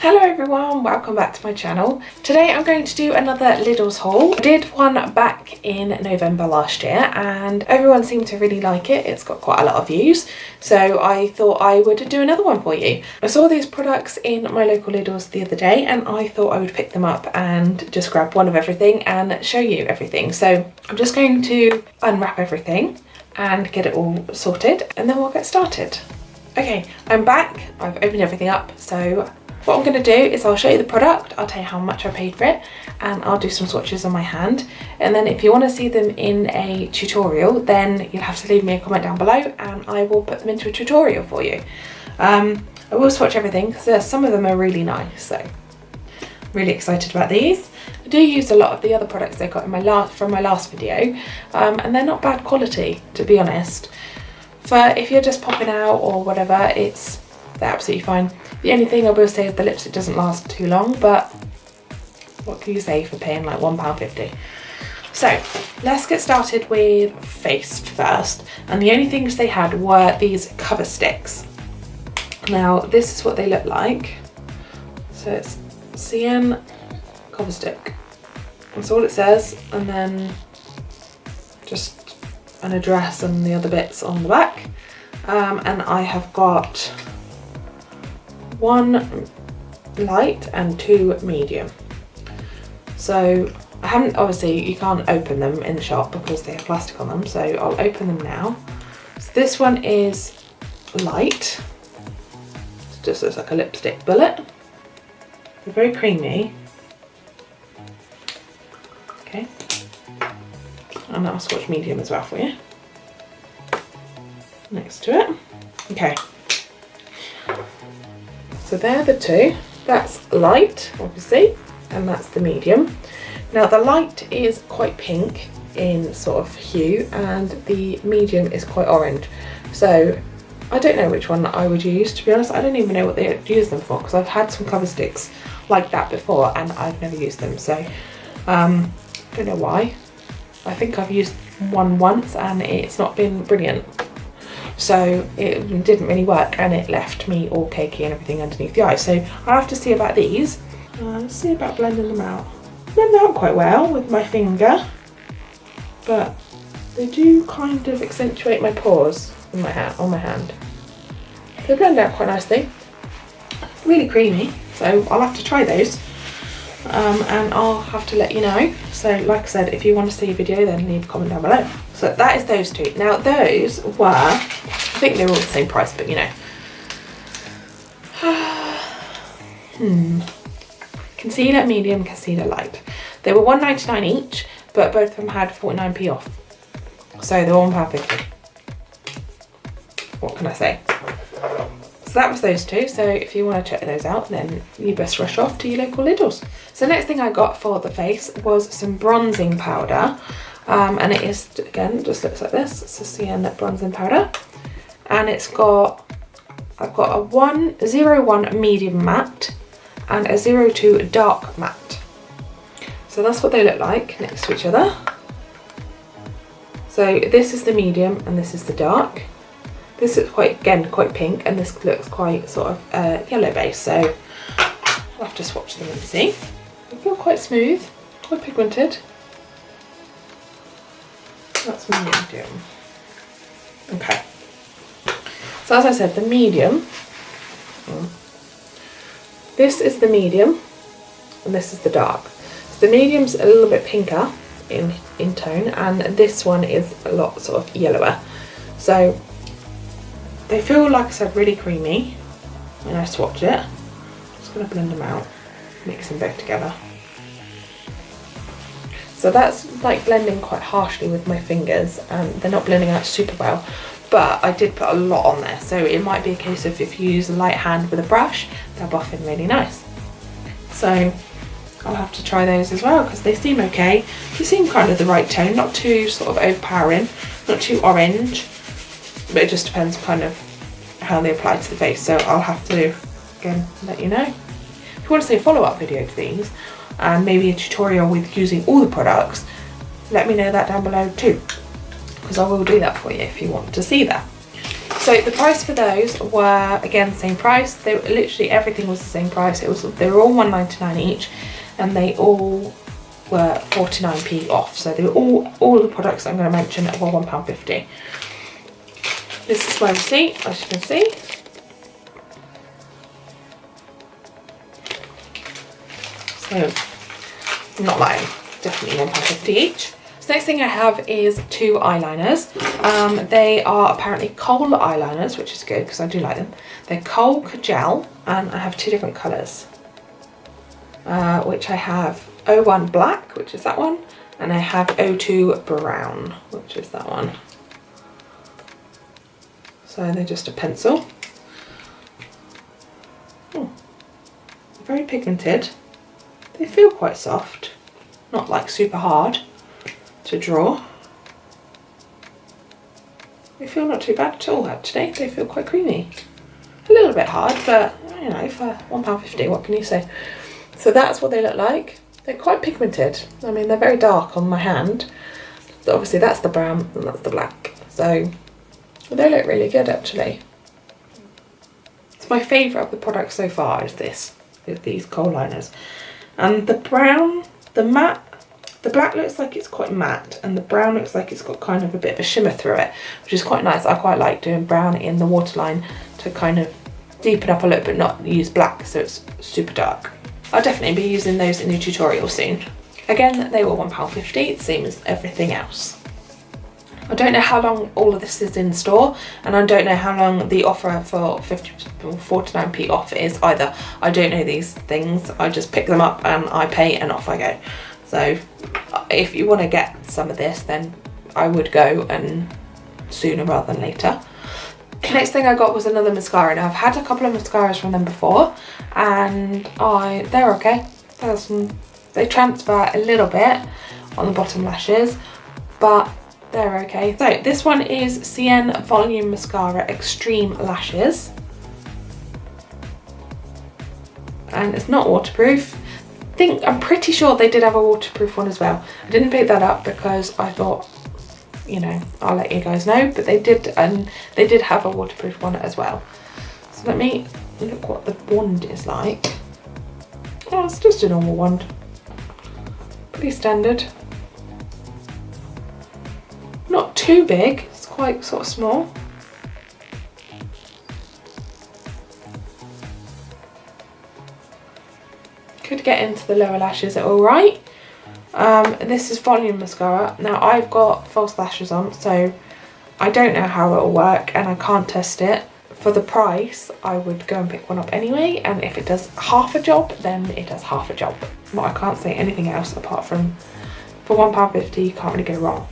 Hello everyone, welcome back to my channel. Today I'm going to do another Lidl's haul. I did one back in November last year and everyone seemed to really like it. It's got quite a lot of views, so I thought I would do another one for you. I saw these products in my local Lidl's the other day and I thought I would pick them up and just grab one of everything and show you everything. So I'm just going to unwrap everything and get it all sorted and then we'll get started. Okay, I'm back. I've opened everything up, so what I'm going to do is I'll show you the product, I'll tell you how much I paid for it, and I'll do some swatches on my hand. And then if you want to see them in a tutorial, then you'll have to leave me a comment down below and I will put them into a tutorial for you. I will swatch everything because some of them are really nice, so I'm really excited about these. I do use a lot of the other products I got in from my last video, and they're not bad quality, to be honest. For if you're just popping out or whatever, they're absolutely fine. The only thing I will say is the lipstick doesn't last too long, but what can you say for paying like £1.50? So let's get started with face first. And the only things they had were these cover sticks. Now this is what they look like. So it's Cien cover stick. That's all it says, and then just an address and the other bits on the back. And I have got 1 light and 2 medium. So I haven't, obviously you can't open them in the shop because they have plastic on them, so I'll open them now. So this one is light. It just looks like a lipstick bullet. They're very creamy. Okay. And I'll swatch medium as well for you. Next to it. Okay. So they're the two. That's light, obviously, and that's the medium. Now the light is quite pink in sort of hue and the medium is quite orange. So I don't know which one I would use, to be honest. I don't even know what they use them for because I've had some cover sticks like that before and I've never used them. So don't know why. I think I've used one once and it's not been brilliant. So it didn't really work and it left me all cakey and everything underneath the eyes. So I'll have to see about these. Let's see about blending them out. Blend out quite well with my finger, but they do kind of accentuate my pores in my hand, on my hand. They blend out quite nicely. Really creamy, so I'll have to try those. And I'll have to let you know. So like I said, if you want to see a video, then leave a comment down below. So that is those two. Now those were, I think they were all the same price, but you know. Concealer medium, concealer light. They were £1.99 each, but both of them had 49p off. So they were £1.50. What can I say? So that was those two. So if you want to check those out, then you best rush off to your local Lidl's. So next thing I got for the face was some bronzing powder. And it is, again, just looks like this. It's a Cien bronzing powder. And I've got a 01 medium matte and a 02 dark matte. So that's what they look like next to each other. So this is the medium and this is the dark. This is quite pink, and this looks quite sort of yellow base, so I'll have to swatch them and see. They feel quite smooth, quite pigmented. That's medium. Okay. So as I said, the medium, this is the medium, and this is the dark. So the medium's a little bit pinker in tone, and this one is a lot sort of yellower. So they feel, like I said, really creamy when I swatch it. I'm just going to blend them out, mix them both together. So that's like blending quite harshly with my fingers and they're not blending out super well, but I did put a lot on there, so it might be a case of if you use a light hand with a brush, they'll buff in really nice. So I'll have to try those as well because they seem okay. They seem kind of the right tone, not too sort of overpowering, not too orange, but it just depends kind of how they apply to the face. So I'll have to, again, let you know. If you want to see a follow-up video to these, and maybe a tutorial with using all the products, let me know that down below too, because I will do that for you if you want to see that. So the price for those were, again, the same price. They were, literally everything was the same price. They were all £1.99 each, and they all were 49p off. So they were all the products that I'm going to mention were £1.50. This is my receipt, as you can see. So I'm not lying, definitely £1.50 each. So next thing I have is 2 eyeliners. They are apparently Kohl eyeliners, which is good because I do like them. They're Kohl Kajal, and I have 2 different colours, which I have 01 black, which is that one, and I have 02 brown, which is that one. So they're just a pencil. Very pigmented. They feel quite soft, not like super hard to draw. They feel not too bad at all actually. They feel quite creamy. A little bit hard, but you know, for £1.50, what can you say? So that's what they look like. They're quite pigmented. I mean, they're very dark on my hand. So obviously that's the brown and that's the black. So they look really good actually. So my favourite of the products so far is these Kohl liners. And the brown, the matte, the black looks like it's quite matte, and the brown looks like it's got kind of a bit of a shimmer through it, which is quite nice. I quite like doing brown in the waterline to kind of deepen up a little bit, not use black so it's super dark. I'll definitely be using those in the tutorial soon. Again, they were £1.50, same as everything else. I don't know how long all of this is in store, and I don't know how long the offer for 49p off is either. I don't know these things. I just pick them up and I pay and off I go. So if you want to get some of this, then I would go and sooner rather than later. Next thing I got was another mascara. Now I've had a couple of mascaras from them before, and they're okay. They transfer a little bit on the bottom lashes, but they're okay. So this one is Cien Volume Mascara Extreme Lashes, and it's not waterproof. I'm pretty sure they did have a waterproof one as well. I didn't pick that up because I thought, you know, I'll let you guys know, but they did, and they did have a waterproof one as well. So let me look what the wand is like. Oh, it's just a normal wand, pretty standard. Not too big, it's quite sort of small. Could get into the lower lashes all right. This is volume mascara. Now I've got false lashes on, so I don't know how it will work and I can't test it. For the price, I would go and pick one up anyway, and if it does half a job, then it does half a job. Well, I can't say anything else apart from for £1.50 you can't really go wrong.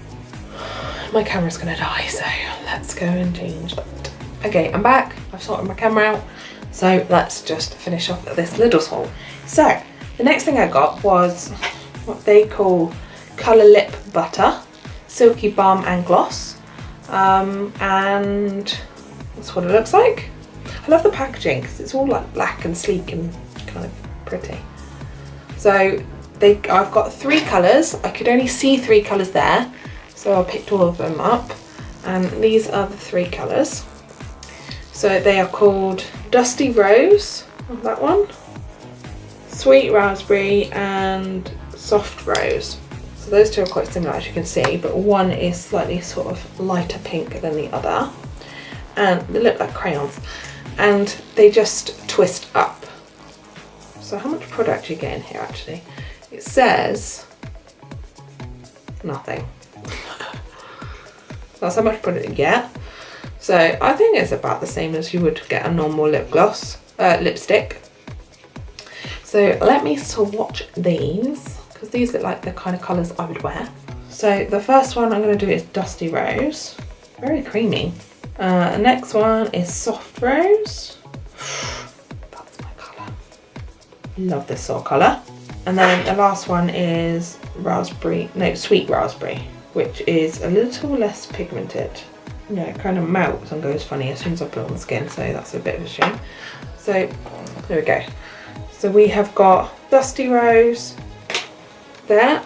My camera's gonna die, so let's go and change that. Okay, I'm back. I've sorted my camera out, so let's just finish off this Lidl's haul. So the next thing I got was what they call Colour Lip Butter, Silky Balm and Gloss, and that's what it looks like. I love the packaging because it's all like black and sleek and kind of pretty. So I've got 3 colours. I could only see 3 colours there, so I picked all of them up, and these are the 3 colours. So they are called Dusty Rose, that one, Sweet Raspberry and Soft Rose. So those 2 are quite similar, as you can see, but one is slightly sort of lighter pink than the other, and they look like crayons, and they just twist up. So how much product you get in here actually? It says nothing. That's how much product you get. So I think it's about the same as you would get a normal lip gloss, lipstick. So let me swatch these, because these look like the kind of colours I would wear. So the first one I'm going to do is Dusty Rose, very creamy. The next one is Soft Rose. That's my colour. Love this sort of colour. And then the last one is Sweet Raspberry, which is a little less pigmented. Yeah, it kind of melts and goes funny as soon as I put it on the skin, so that's a bit of a shame. So there we go. So we have got Dusty Rose, there,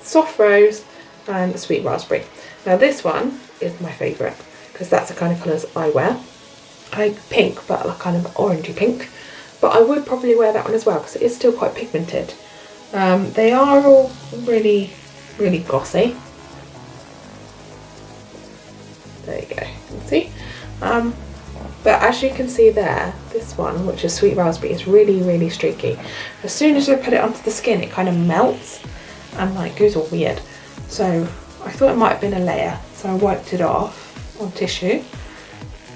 Soft Rose, and Sweet Raspberry. Now this one is my favourite, because that's the kind of colours I wear. I like pink, but like kind of orangey pink. But I would probably wear that one as well because it is still quite pigmented. They are all really, really glossy. There you go, you can see. But as you can see there, this one, which is Sweet Raspberry, is really, really streaky. As soon as I put it onto the skin, it kind of melts and like goes all weird. So I thought it might have been a layer, so I wiped it off on tissue.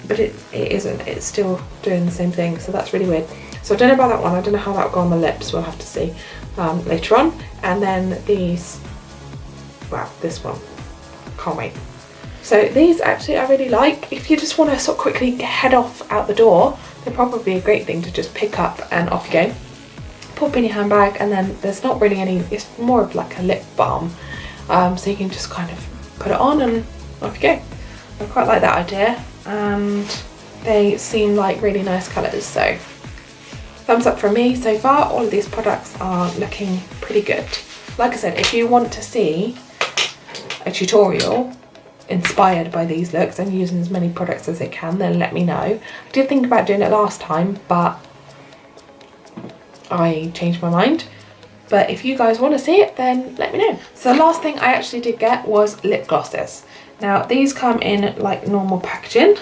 But it isn't, it's still doing the same thing, so that's really weird. So I don't know about that one, I don't know how that will go on the lips, we'll have to see later on. And then these, wow, this one, can't wait. So these actually I really like. If you just want to sort of quickly head off out the door, they're probably a great thing to just pick up and off you go. Pop in your handbag, and then there's not really any, it's more of like a lip balm. So you can just kind of put it on and off you go. I quite like that idea, and they seem like really nice colours, so thumbs up from me so far. All of these products are looking pretty good. Like I said, if you want to see a tutorial inspired by these looks and using as many products as it can, then let me know. I did think about doing it last time, but I changed my mind. But if you guys want to see it, then let me know. So the last thing I actually did get was lip glosses. Now these come in like normal packaging,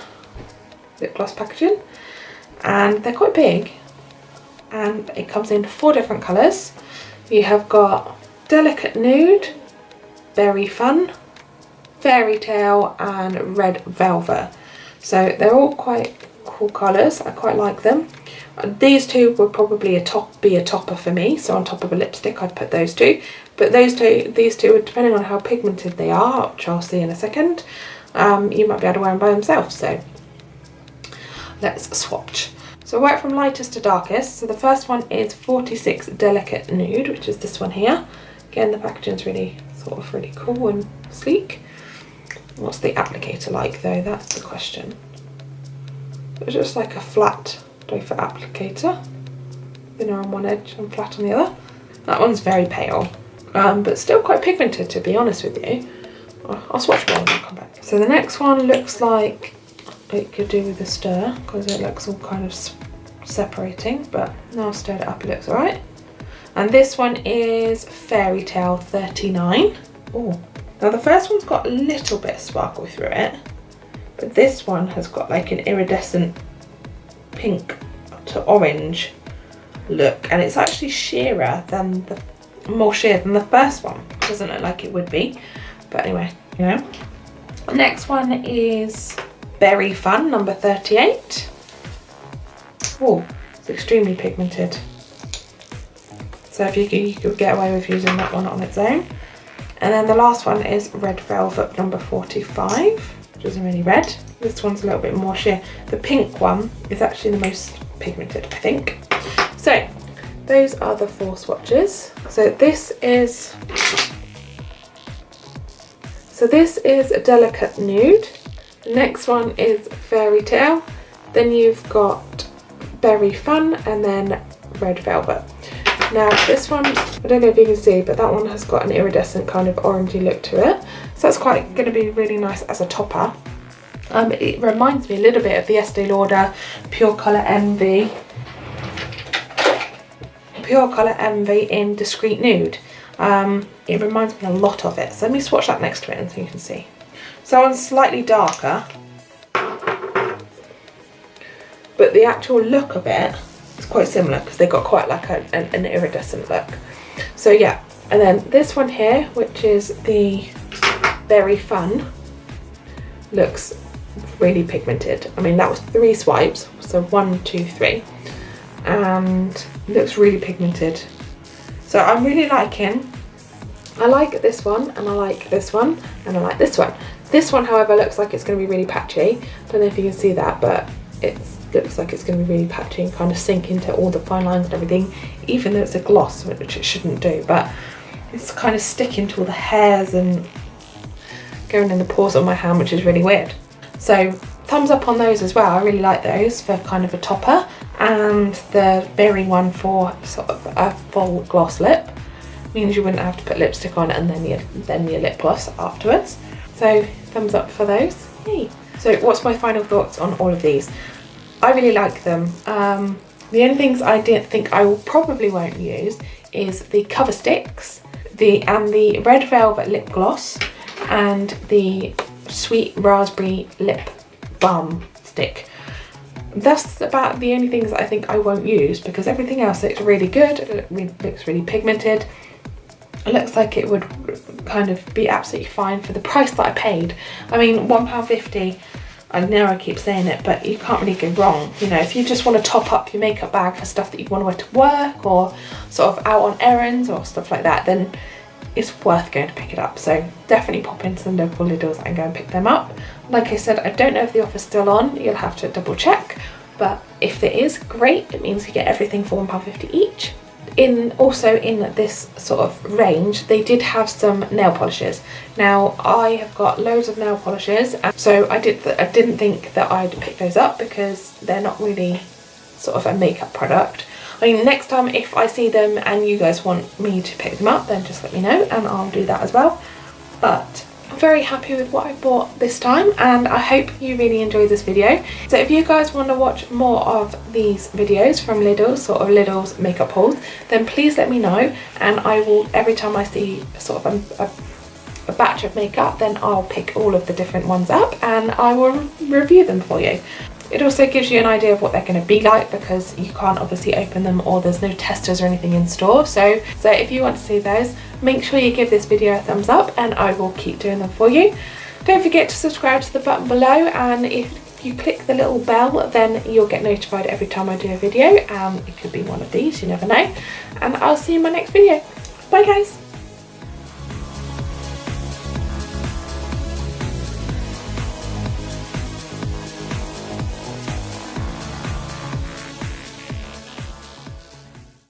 lip gloss packaging, and they're quite big, and it comes in 4 different colours. You have got Delicate Nude, Berry Fun, Fairytale, and Red Velvet. So they're all quite cool colours. I quite like them. These two would probably be a topper for me, so on top of a lipstick I'd put those two. But these two, depending on how pigmented they are, which I'll see in a second, you might be able to wear them by themselves. So let's swatch. So I work from lightest to darkest. So the first one is 46 Delicate Nude, which is this one here. Again, the packaging's really really cool and sleek. What's the applicator like though? That's the question. It's just like a flat doe foot applicator, thinner on one edge and flat on the other. That one's very pale, but still quite pigmented, to be honest with you. I'll swatch more and I'll come back. So the next one looks like it could do with a stir, because it looks all kind of separating, but now I've stirred it up, it looks alright. And this one is Fairytale 39. Oh, now the first one's got a little bit of sparkle through it, but this one has got like an iridescent pink to orange look, and it's actually more sheer than the first one. It doesn't look like it would be, but anyway, you know. Next one is Berry Fun, number 38. Oh, it's extremely pigmented. So if you could get away with using that one on its own. And then the last one is Red Velvet, number 45, which isn't really red. This one's a little bit more sheer. The pink one is actually the most pigmented, I think. So those are the 4 swatches. So this is a Delicate Nude. The next one is Fairytale. Then you've got Berry Fun, and then Red Velvet. Now this one, I don't know if you can see, but that one has got an iridescent kind of orangey look to it. So that's quite going to be really nice as a topper. It reminds me a little bit of the Estee Lauder Pure Colour Envy in Discreet Nude. It reminds me a lot of it. So let me swatch that next to it and so you can see. So one's slightly darker, but the actual look of it is quite similar because they've got quite like an iridescent look. So yeah, and then this one here, which is the Berry Fun, looks really pigmented. I mean, that was 3 swipes, so 1, 2, 3, and looks really pigmented. So I'm really liking, I like this one, and I like this one, and I like this one. This one, however, looks like it's going to be really patchy. Don't know if you can see that, but it looks like it's going to be really patchy and kind of sink into all the fine lines and everything, even though it's a gloss, which it shouldn't do, but it's kind of sticking to all the hairs and going in the pores on my hand, which is really weird. So thumbs up on those as well. I really like those for kind of a topper, and the berry one for sort of a full gloss lip. Means you wouldn't have to put lipstick on and then your lip gloss afterwards. So thumbs up for those. Yay. So what's my final thoughts on all of these? I really like them. The only things I didn't think I probably won't use is the cover sticks, and the red velvet lip gloss, and the sweet raspberry lip balm stick. That's about the only things that I think I won't use, because everything else looks really good. It looks really pigmented. It looks like it would kind of be absolutely fine for the price that I paid. I mean, £1.50. I know I keep saying it, but you can't really go wrong. You know, if you just want to top up your makeup bag for stuff that you want to wear to work, or sort of out on errands or stuff like that, then it's worth going to pick it up. So definitely pop into the local Lidl's and go and pick them up. Like I said, I don't know if the offer's still on. You'll have to double check. But if it is, great. It means you get everything for £1.50 each. Also in this sort of range, they did have some nail polishes. Now I have got loads of nail polishes, and so I didn't think that I'd pick those up because they're not really sort of a makeup product. I mean, next time if I see them and you guys want me to pick them up, then just let me know and I'll do that as well. But I'm very happy with what I bought this time, and I hope you really enjoyed this video. So if you guys want to watch more of these videos from Lidl, sort of Lidl's makeup hauls, then please let me know, and I will, every time I see sort of a batch of makeup, then I'll pick all of the different ones up and I will review them for you. It also gives you an idea of what they're going to be like, because you can't obviously open them, or there's no testers or anything in store. So if you want to see those, make sure you give this video a thumbs up and I will keep doing them for you. Don't forget to subscribe to the button below, and if you click the little bell, then you'll get notified every time I do a video. It could be one of these, you never know. And I'll see you in my next video. Bye guys.